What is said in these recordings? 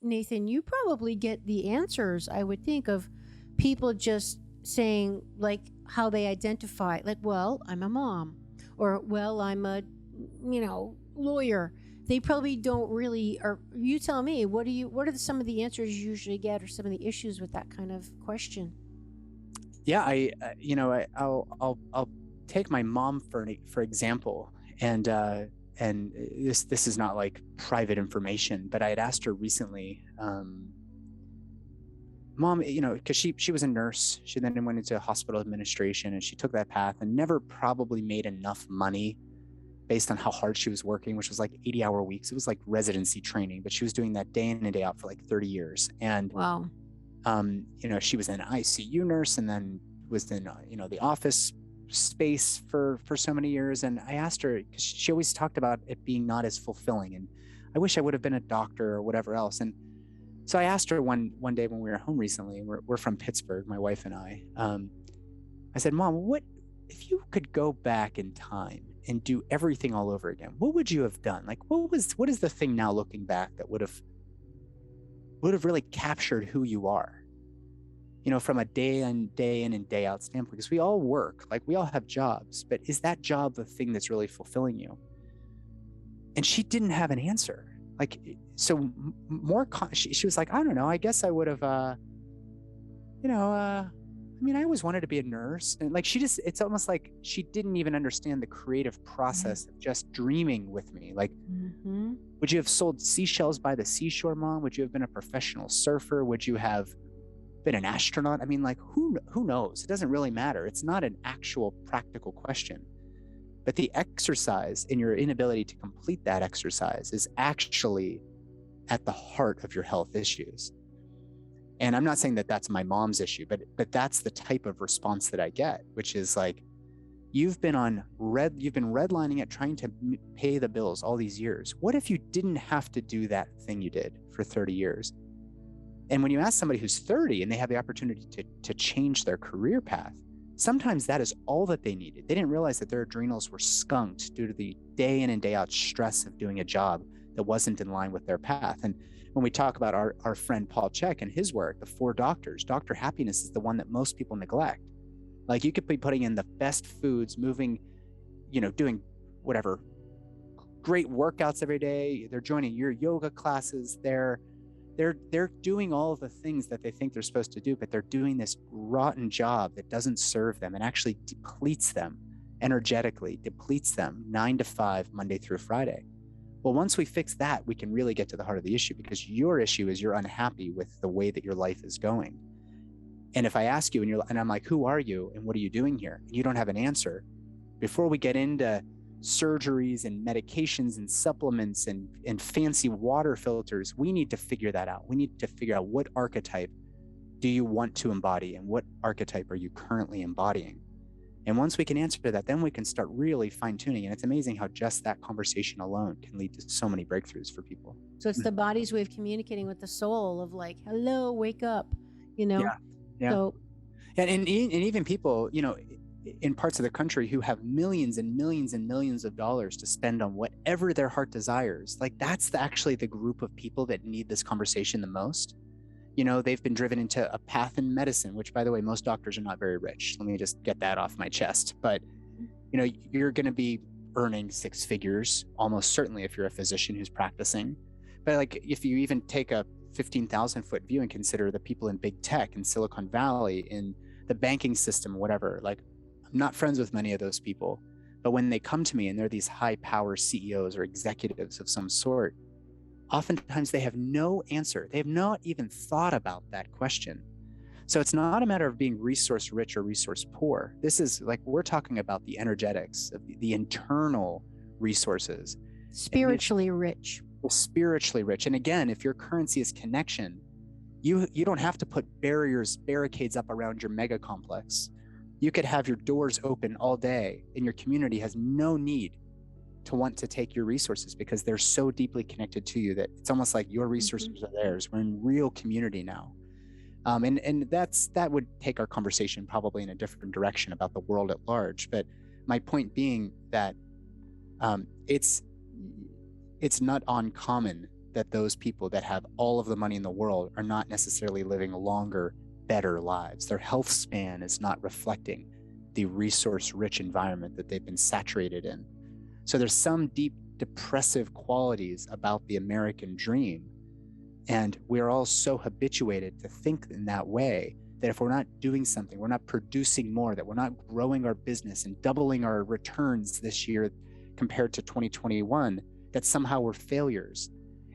Nathan, you probably get the answers, I would think, of people just saying like how they identify, like, well, I'm a mom, or well, I'm a, lawyer. They probably don't really, or you tell me, what are some of the answers you usually get, or some of the issues with that kind of question? Yeah, I'll take my mom for example, and this is not like private information, but I had asked her recently, Mom, because she was a nurse. She then went into hospital administration, and she took that path and never probably made enough money based on how hard she was working, which was like 80-hour weeks. It was like residency training, but she was doing that day in and day out for like 30 years. And wow. She was an ICU nurse, and then was in the office space for so many years. And I asked her, because she always talked about it being not as fulfilling, and I wish I would have been a doctor or whatever else. And so I asked her one day when we were home recently, we're from Pittsburgh, my wife and I said, Mom, what if you could go back in time and do everything all over again, what would you have done? Like, what is the thing now looking back that would have really captured who you are, from a day in and day out standpoint? Because we all work, like we all have jobs, but is that job the thing that's really fulfilling you? And she didn't have an answer. Like, so she was like, I don't know, I guess I would have, I always wanted to be a nurse. And like, it's almost like she didn't even understand the creative process of just dreaming with me. Like, would you have sold seashells by the seashore, Mom? Would you have been a professional surfer? Would you have been an astronaut? I mean, like, who knows? It doesn't really matter. It's not an actual practical question. But the exercise and your inability to complete that exercise is actually at the heart of your health issues. And I'm not saying that that's my mom's issue, but that's the type of response that I get, which is like, you've been redlining it, trying to pay the bills all these years. What if you didn't have to do that thing you did for 30 years? And when you ask somebody who's 30 and they have the opportunity to change their career path, sometimes that is all that they needed. They didn't realize that their adrenals were skunked due to the day in and day out stress of doing a job that wasn't in line with their path. And when we talk about our friend Paul Chek and his work, the 4 doctors, Dr. Happiness is the one that most people neglect. Like, you could be putting in the best foods, moving, doing whatever, great workouts every day. They're joining your yoga classes. They're doing all of the things that they think they're supposed to do, but they're doing this rotten job that doesn't serve them and actually depletes them energetically, depletes them 9 to 5, Monday through Friday. Well, once we fix that, we can really get to the heart of the issue, because your issue is you're unhappy with the way that your life is going. And if I ask you and I'm like, who are you and what are you doing here? And you don't have an answer. Before we get into surgeries and medications and supplements and fancy water filters, we need to figure that out. We need to figure out, what archetype do you want to embody, and what archetype are you currently embodying? And once we can answer that, then we can start really fine-tuning. And it's amazing how just that conversation alone can lead to so many breakthroughs for people. So it's the body's way of communicating with the soul, of like, hello, wake up, Yeah. So, and even people, in parts of the country who have millions and millions and millions of dollars to spend on whatever their heart desires, like, that's actually the group of people that need this conversation the most. They've been driven into a path in medicine, which, by the way, most doctors are not very rich. Let me just get that off my chest. But, you're going to be earning 6 figures, almost certainly, if you're a physician who's practicing. But like, if you even take a 15,000 foot view and consider the people in big tech, in Silicon Valley, in the banking system, whatever, like, I'm not friends with many of those people, but when they come to me and they're these high power CEOs or executives of some sort, oftentimes they have no answer. They have not even thought about that question. So it's not a matter of being resource rich or resource poor. This is like, we're talking about the energetics of the internal resources. Spiritually rich. Spiritually rich. And again, if your currency is connection, you don't have to put barricades up around your mega complex. You could have your doors open all day, and your community has no need to want to take your resources, because they're so deeply connected to you that it's almost like your resources are theirs. We're in real community now. And that would take our conversation probably in a different direction about the world at large. But my point being that it's not uncommon that those people that have all of the money in the world are not necessarily living longer, better lives. Their health span is not reflecting the resource-rich environment that they've been saturated in. So there's some deep depressive qualities about the American dream. And we're all so habituated to think in that way that if we're not doing something, we're not producing more, that we're not growing our business and doubling our returns this year compared to 2021, that somehow we're failures.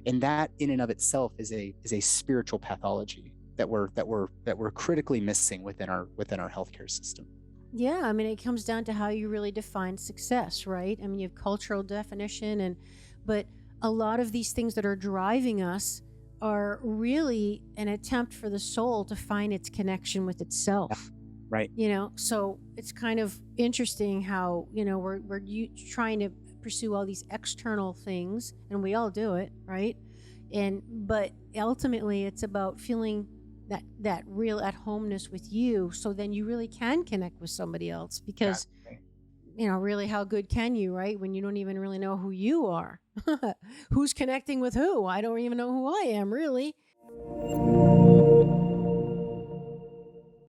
And that in and of itself is a spiritual pathology that we're critically missing within our healthcare system. Yeah, I mean, it comes down to how you really define success, right? I mean, you have cultural definition, but a lot of these things that are driving us are really an attempt for the soul to find its connection with itself. Yeah, right. So it's kind of interesting how, we're trying to pursue all these external things, and we all do it, right? But ultimately it's about feeling that real at homeness with you, so then you really can connect with somebody else, because really, how good can you, right, when you don't even really know who you are? Who's connecting with who? I don't even know who I am, really.